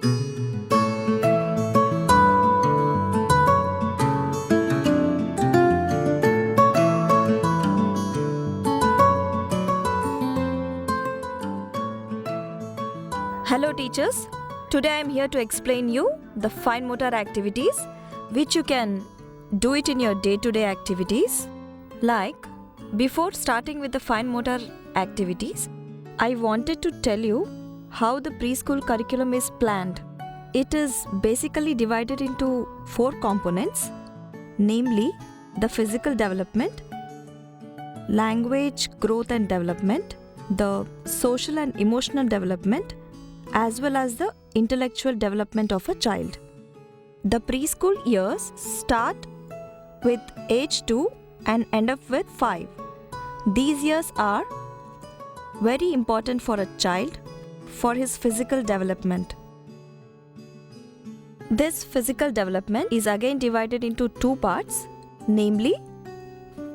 Hello teachers, today I am here to explain you the fine motor activities which you can do it in your day-to-day activities. Like, before starting with the fine motor activities, I wanted to tell you how the preschool curriculum is planned. It is basically divided into 4 components, namely the physical development, language growth and development, the social and emotional development, as well as the intellectual development of a child. The preschool years start with age 2 and end up with 5. These years are very important for a child for his physical development. This physical development is again divided into 2 parts, namely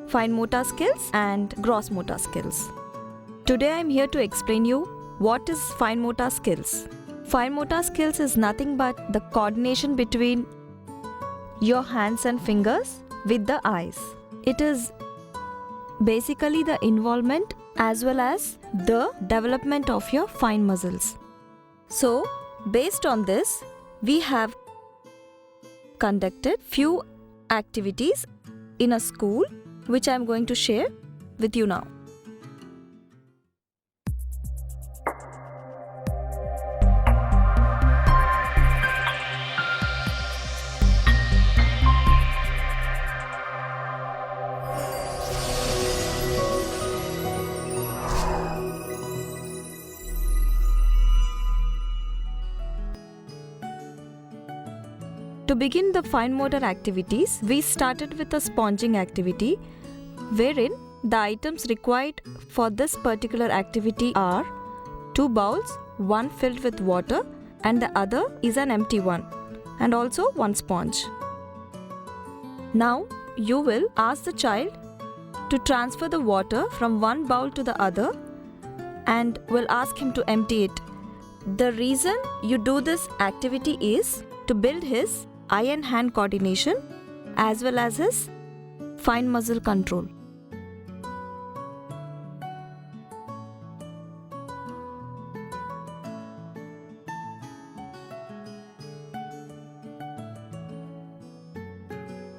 fine motor skills and gross motor skills. Today I am here to explain you what is fine motor skills. Fine motor skills is nothing but the coordination between your hands and fingers with the eyes. It is basically the involvement as well as the development of your fine muscles. So, based on this, we have conducted few activities in a school which I am going to share with you now. To begin the fine motor activities, we started with a sponging activity, wherein the items required for this particular activity are 2 bowls, one filled with water and the other is an empty one, and also 1 sponge. Now, you will ask the child to transfer the water from one bowl to the other and will ask him to empty it. The reason you do this activity is to build his eye and hand coordination as well as his fine muscle control.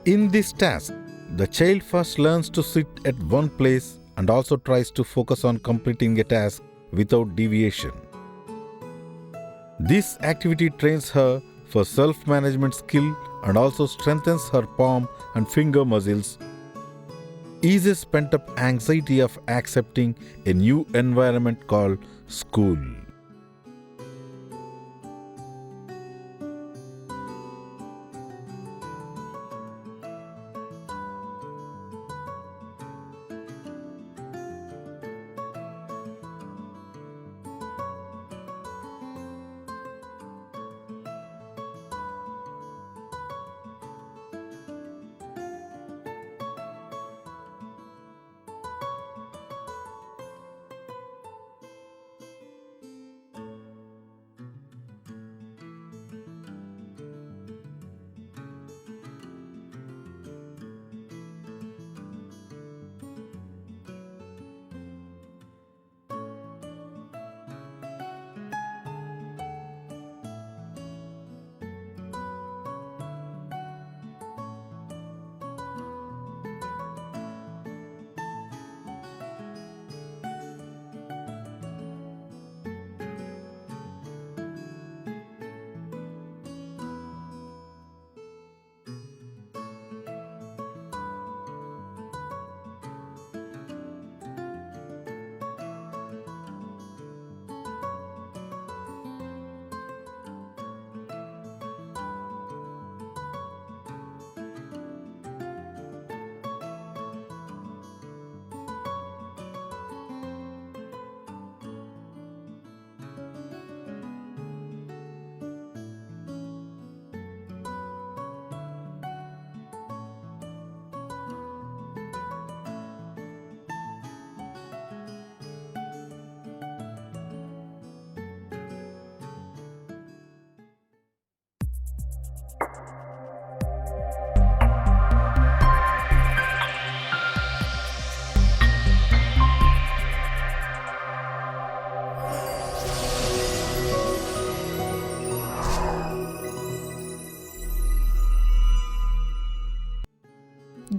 In this task, the child first learns to sit at one place and also tries to focus on completing a task without deviation. This activity trains her for self-management skill and also strengthens her palm and finger muscles, eases pent-up anxiety of accepting a new environment called school.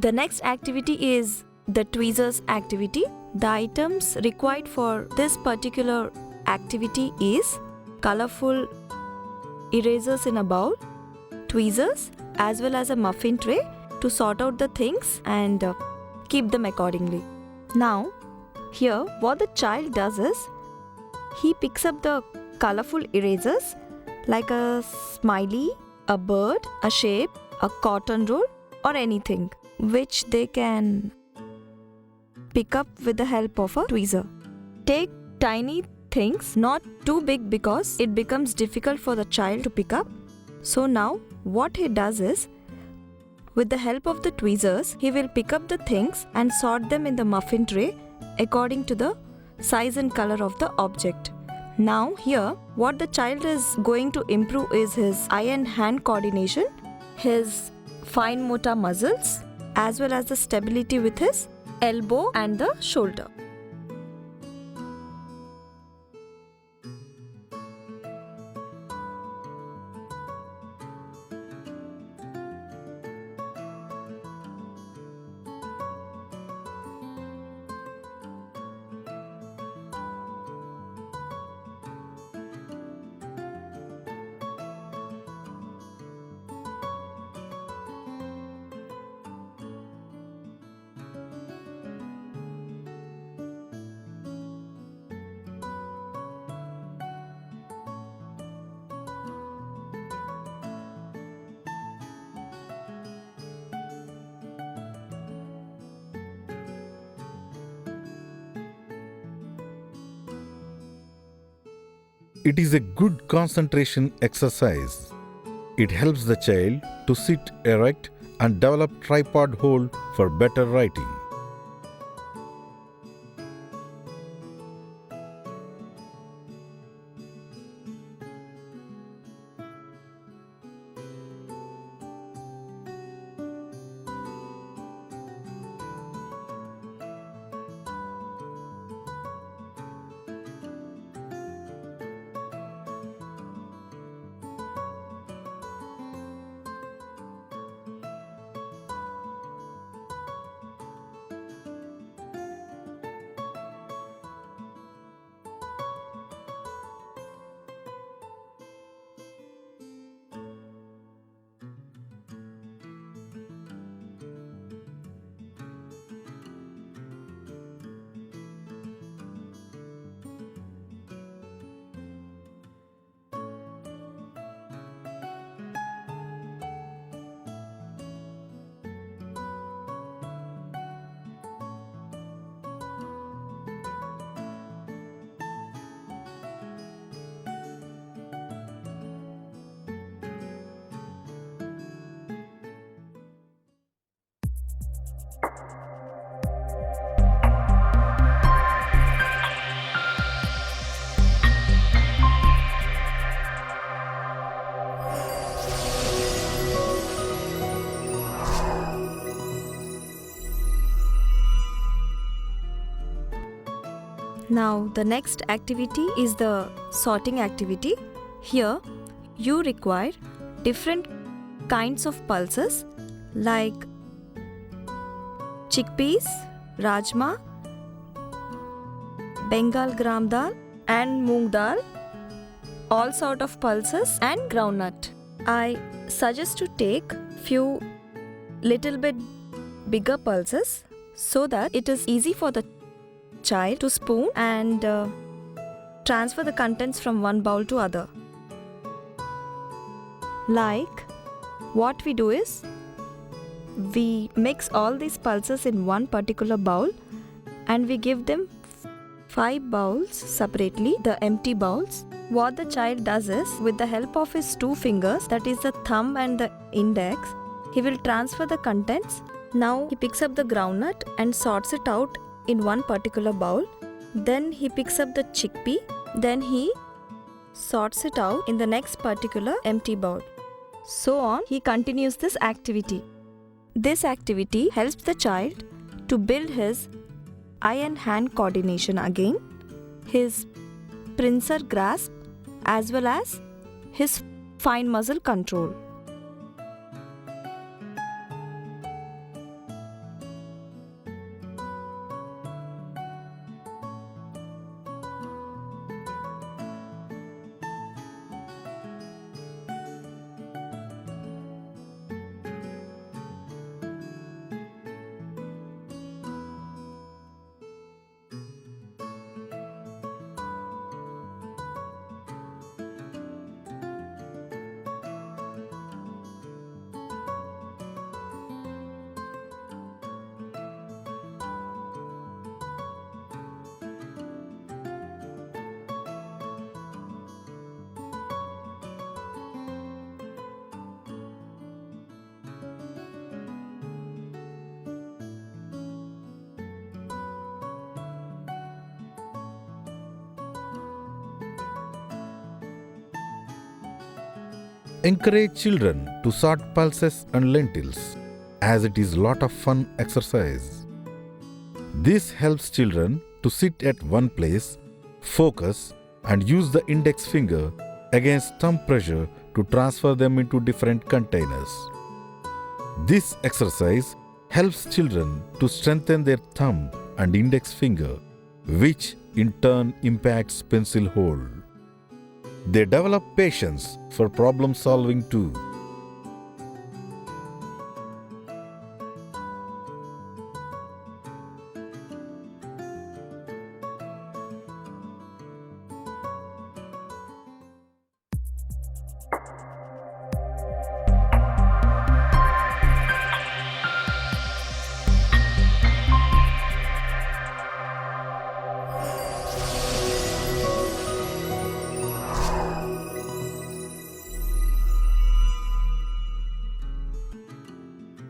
The next activity is the tweezers activity. The items required for this particular activity is colorful erasers in a bowl, tweezers, as well as a muffin tray to sort out the things and keep them accordingly. Now, here what the child does is, he picks up the colorful erasers like a smiley, a bird, a shape, a cotton roll or anything which they can pick up with the help of a tweezer. Take tiny things, not too big because it becomes difficult for the child to pick up. So now what he does is, with the help of the tweezers, he will pick up the things and sort them in the muffin tray according to the size and color of the object. Now here, what the child is going to improve is his eye and hand coordination, his fine motor muscles, as well as the stability with his elbow and the shoulder. It is a good concentration exercise. It helps the child to sit erect and develop tripod hold for better writing. Now the next activity is the sorting activity. Here you require different kinds of pulses like chickpeas, rajma, Bengal gram dal and moong dal, all sort of pulses and groundnut. I suggest to take few little bit bigger pulses so that it is easy for the child to spoon and transfer the contents from one bowl to other. Like what we do is, we mix all these pulses in one particular bowl and we give them 5 bowls separately, the empty bowls. What the child does is, with the help of his 2 fingers, that is the thumb and the index, he will transfer the contents. Now he picks up the groundnut and sorts it out in one particular bowl. Then he picks up the chickpea. Then he sorts it out in the next particular empty bowl. So on, he continues this activity. This activity helps the child to build his eye and hand coordination again, his pincer grasp, as well as his fine muscle control. Encourage children to sort pulses and lentils, as it is lot of fun exercise. This helps children to sit at one place, focus, and use the index finger against thumb pressure to transfer them into different containers. This exercise helps children to strengthen their thumb and index finger, which in turn impacts pencil hold. They develop patience for problem solving too.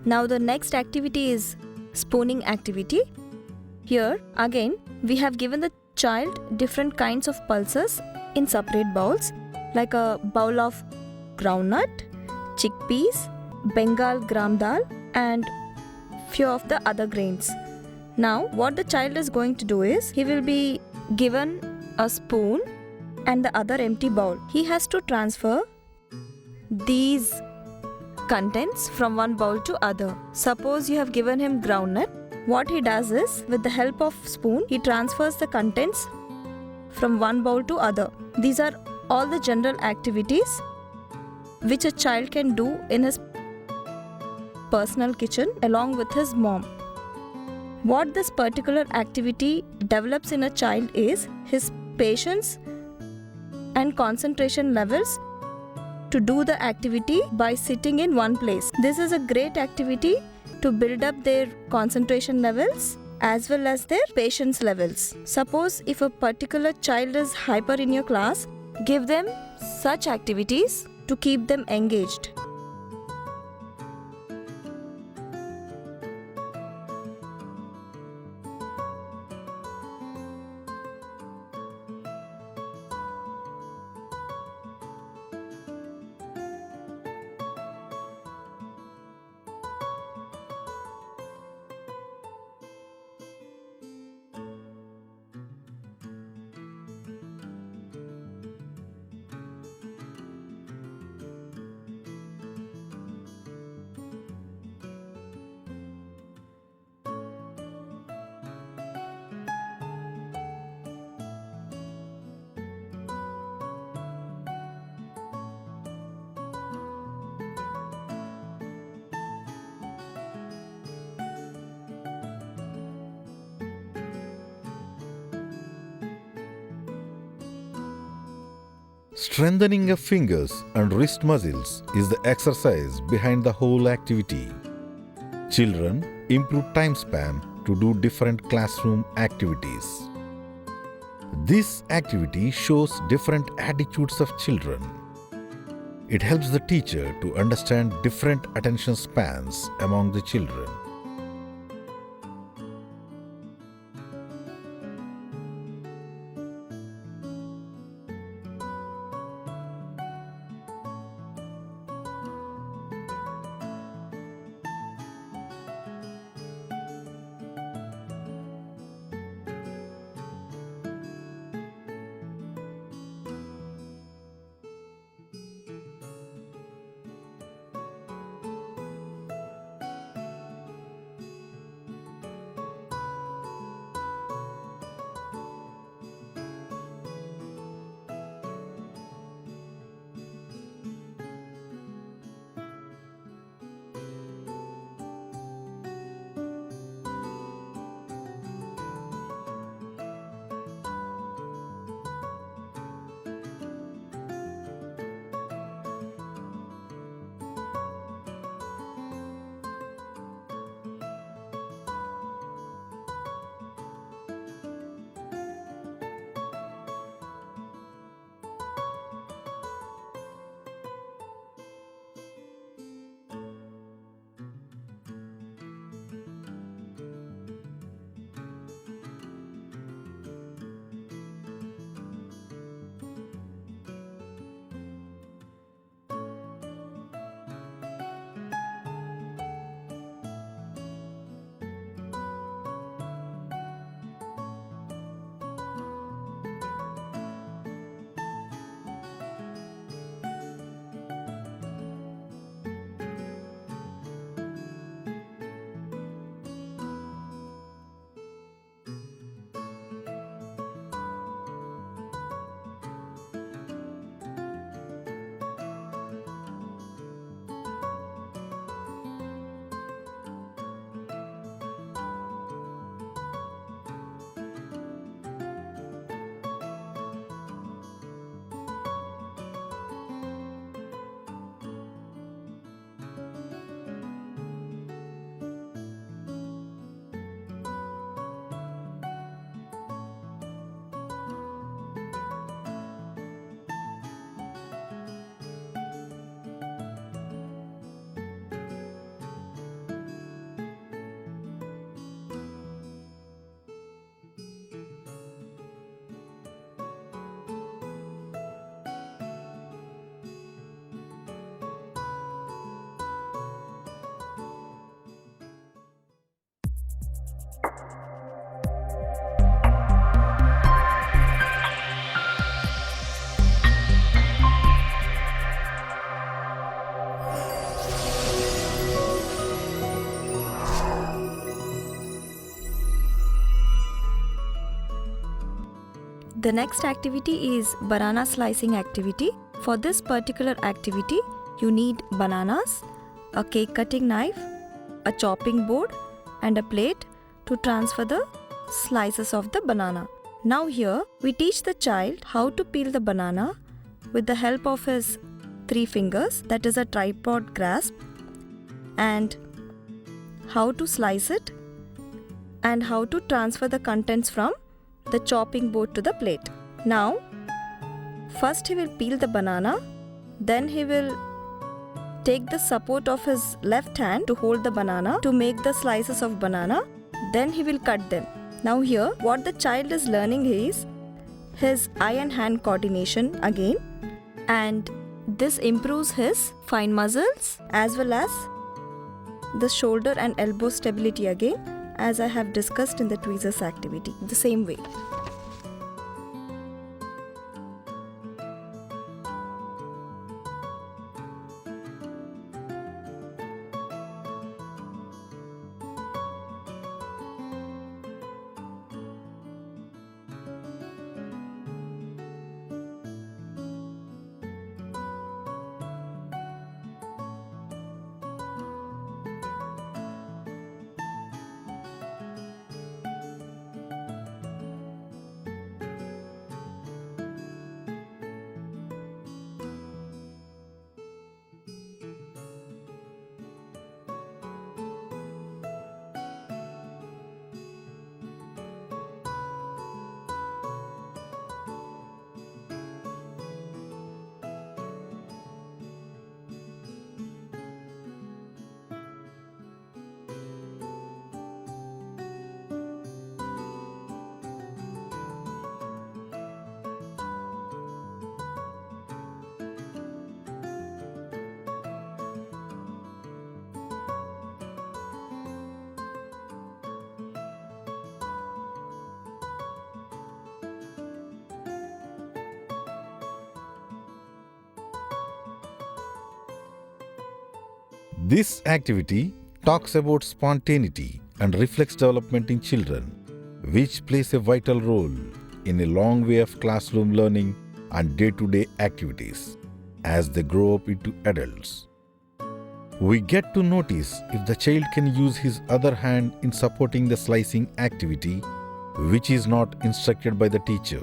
Now the next activity is spooning activity. Here again we have given the child different kinds of pulses in separate bowls, like a bowl of groundnut, chickpeas, Bengal gram dal and few of the other grains. Now what the child is going to do is, he will be given a spoon and the other empty bowl. He has to transfer these contents from one bowl to other. Suppose you have given him groundnut. What he does is, with the help of spoon, he transfers the contents from one bowl to other. These are all the general activities which a child can do in his personal kitchen along with his mom. What this particular activity develops in a child is his patience and concentration levels to do the activity by sitting in one place. This is a great activity to build up their concentration levels as well as their patience levels. Suppose if a particular child is hyper in your class, give them such activities to keep them engaged. Strengthening of fingers and wrist muscles is the exercise behind the whole activity. Children improve time span to do different classroom activities. This activity shows different attitudes of children. It helps the teacher to understand different attention spans among the children. The next activity is banana slicing activity. For this particular activity, you need bananas, a cake cutting knife, a chopping board and a plate to transfer the slices of the banana. Now here we teach the child how to peel the banana with the help of his 3 fingers, that is a tripod grasp, and how to slice it and how to transfer the contents from the chopping board to the plate. Now first he will peel the banana, then he will take the support of his left hand to hold the banana to make the slices of banana, then he will cut them. Now here what the child is learning is his eye and hand coordination again, and this improves his fine muscles as well as the shoulder and elbow stability again, as I have discussed in the tweezers activity, the same way. This activity talks about spontaneity and reflex development in children, which plays a vital role in a long way of classroom learning and day-to-day activities as they grow up into adults. We get to notice if the child can use his other hand in supporting the slicing activity, which is not instructed by the teacher.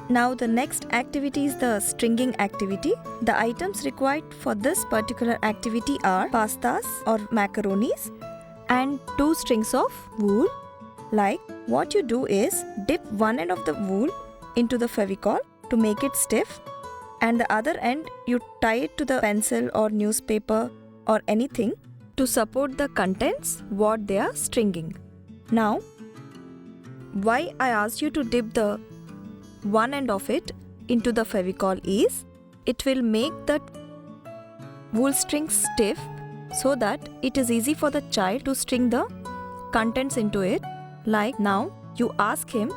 Now the next activity is the stringing activity. The items required for this particular activity are pastas or macaronis and 2 strings of wool. Like, what you do is dip one end of the wool into the Fevicol to make it stiff, and the other end you tie it to the pencil or newspaper or anything to support the contents what they are stringing. Now, why I asked you to dip the one end of it into the Fevicol is it will make the wool string stiff so that it is easy for the child to string the contents into it. Like, now you ask him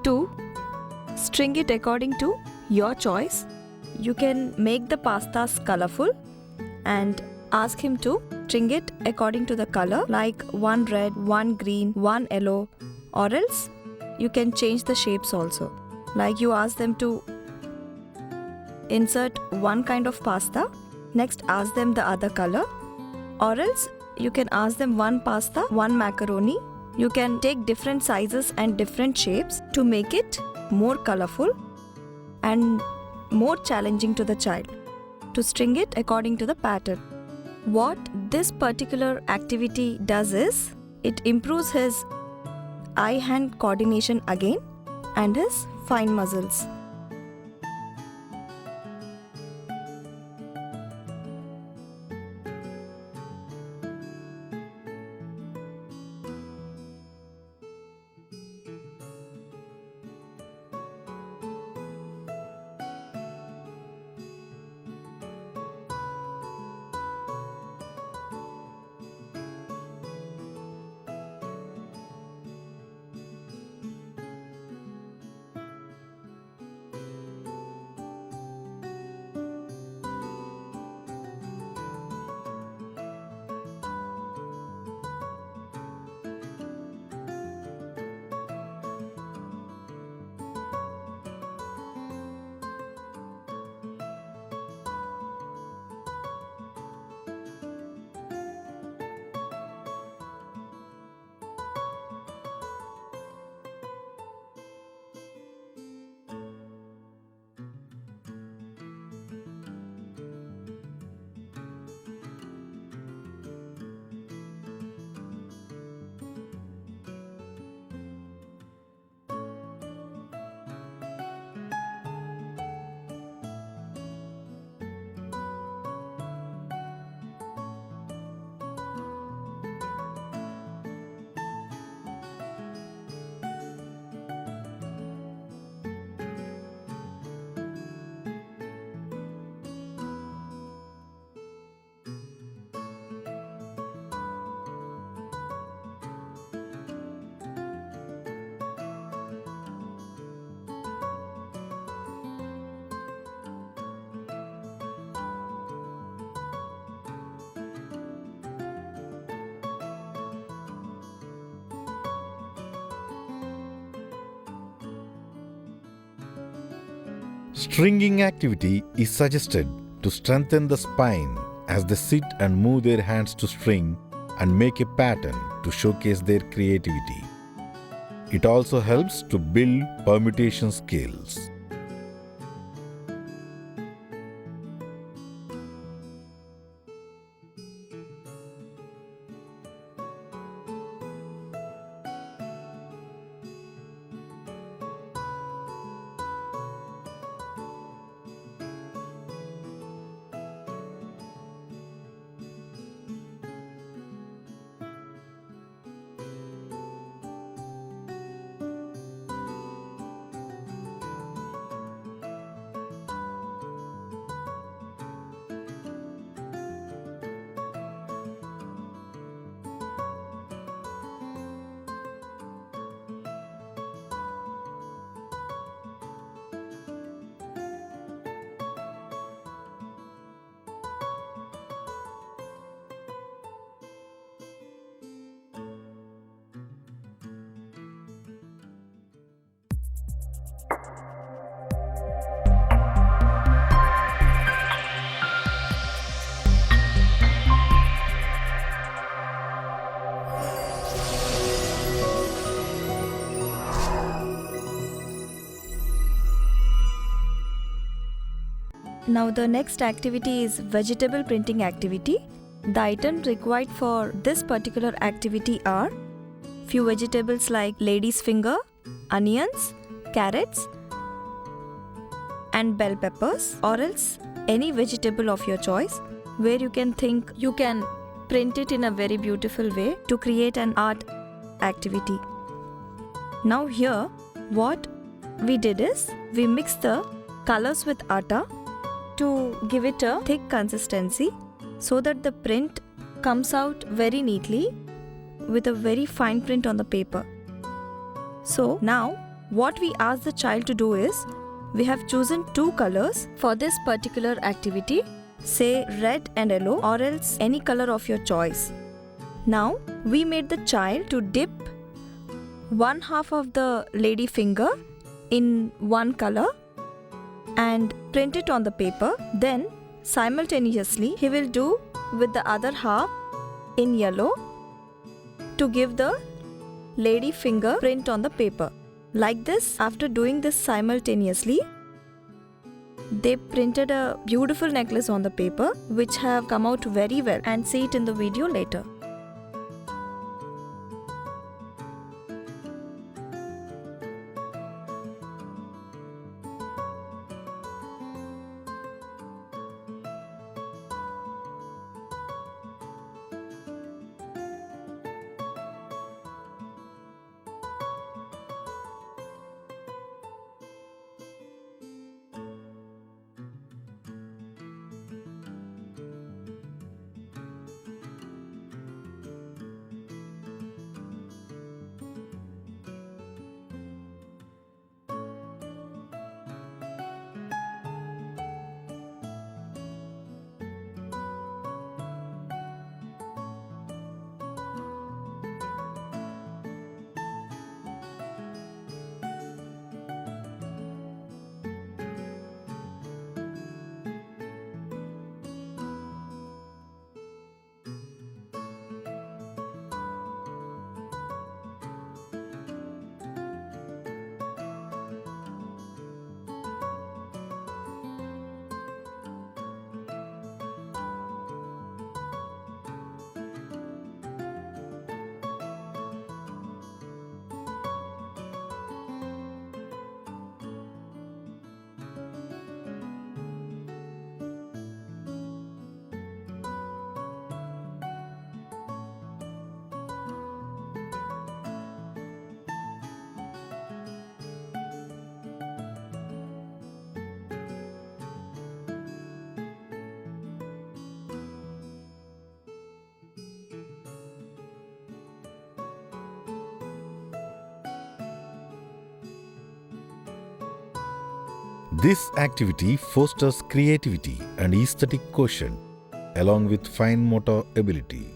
to string it according to your choice. you can make the pastas colorful and ask him to string it according to the color, like one red, one green, one yellow, or else you can change the shapes also. Like you ask them to insert one kind of pasta, next ask them the other color, or else you can ask them one pasta, one macaroni. You can take different sizes and different shapes to make it more colorful and more challenging to the child, to string it according to the pattern. What this particular activity does is, it improves his eye-hand coordination again and his fine muscles. Stringing activity is suggested to strengthen the spine as they sit and move their hands to string and make a pattern to showcase their creativity. It also helps to build permutation skills. Now the next activity is vegetable printing activity. The items required for this particular activity are few vegetables like lady's finger, onions, carrots and bell peppers, or else any vegetable of your choice where you can think you can print it in a very beautiful way to create an art activity. Now here what we did is we mixed the colors with atta to give it a thick consistency so that the print comes out very neatly with a very fine print on the paper. So now what we ask the child to do is We have chosen two colors for this particular activity, say red and yellow or else any color of your choice. Now we made the child to dip one half of the lady finger in one color and print it on the paper. Then simultaneously he will do with the other half in yellow to give the lady finger print on the paper. Like this, after doing this simultaneously, they printed a beautiful necklace on the paper which have come out very well, and see it in the video later. This activity fosters creativity and aesthetic quotient, along with fine motor ability.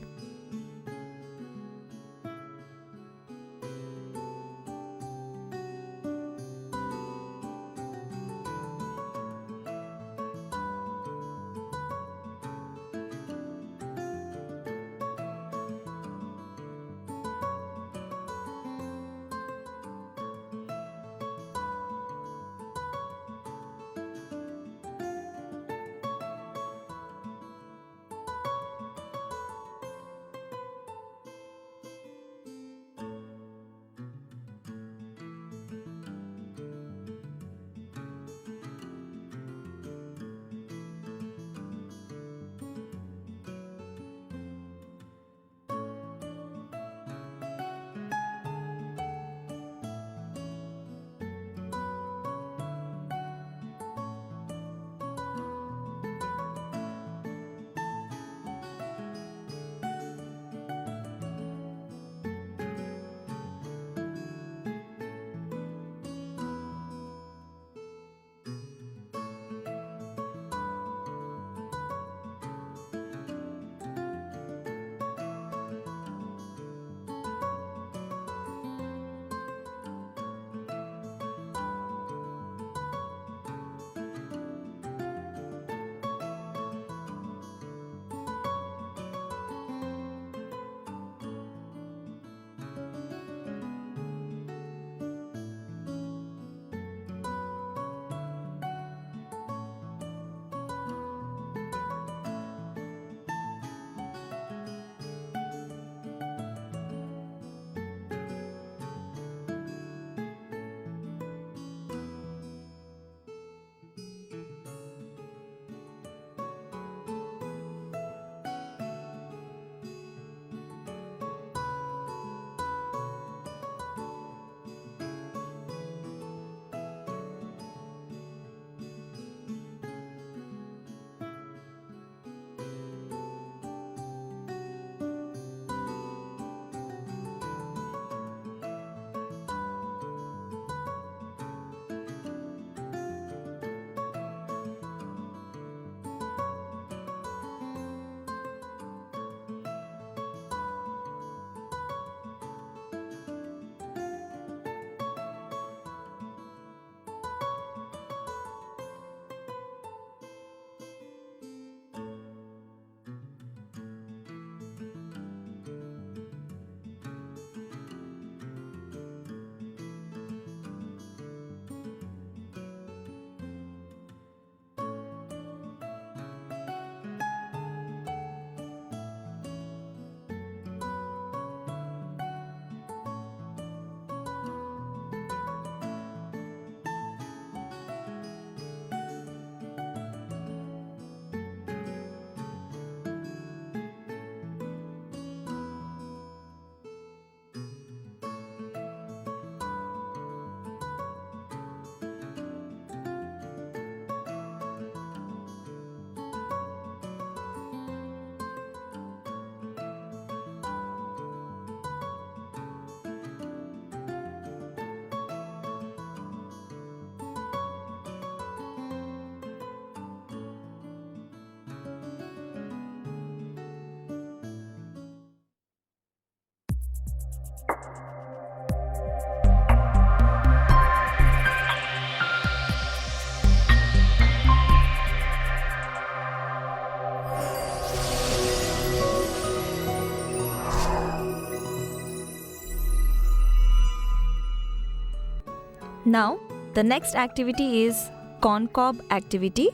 Now, the next activity is corn cob activity,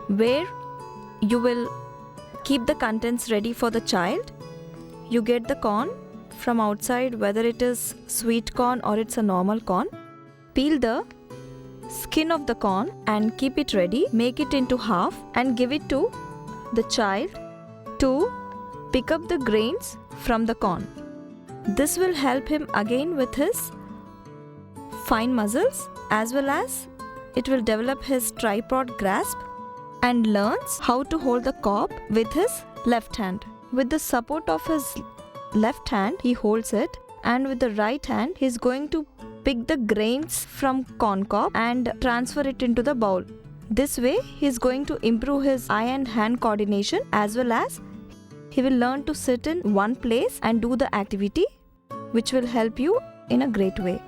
where you will keep the contents ready for the child. You get the corn from outside, whether it is sweet corn or it's a normal corn. Peel the skin of the corn and keep it ready. Make it into half and give it to the child to pick up the grains from the corn. This will help him again with his fine muscles, as well as it will develop his tripod grasp and learns how to hold the cob with his left hand. With the support of his left hand, he holds it, and with the right hand, he is going to pick the grains from corn cob and transfer it into the bowl. This way, he is going to improve his eye and hand coordination, as well as he will learn to sit in one place and do the activity, which will help you in a great way.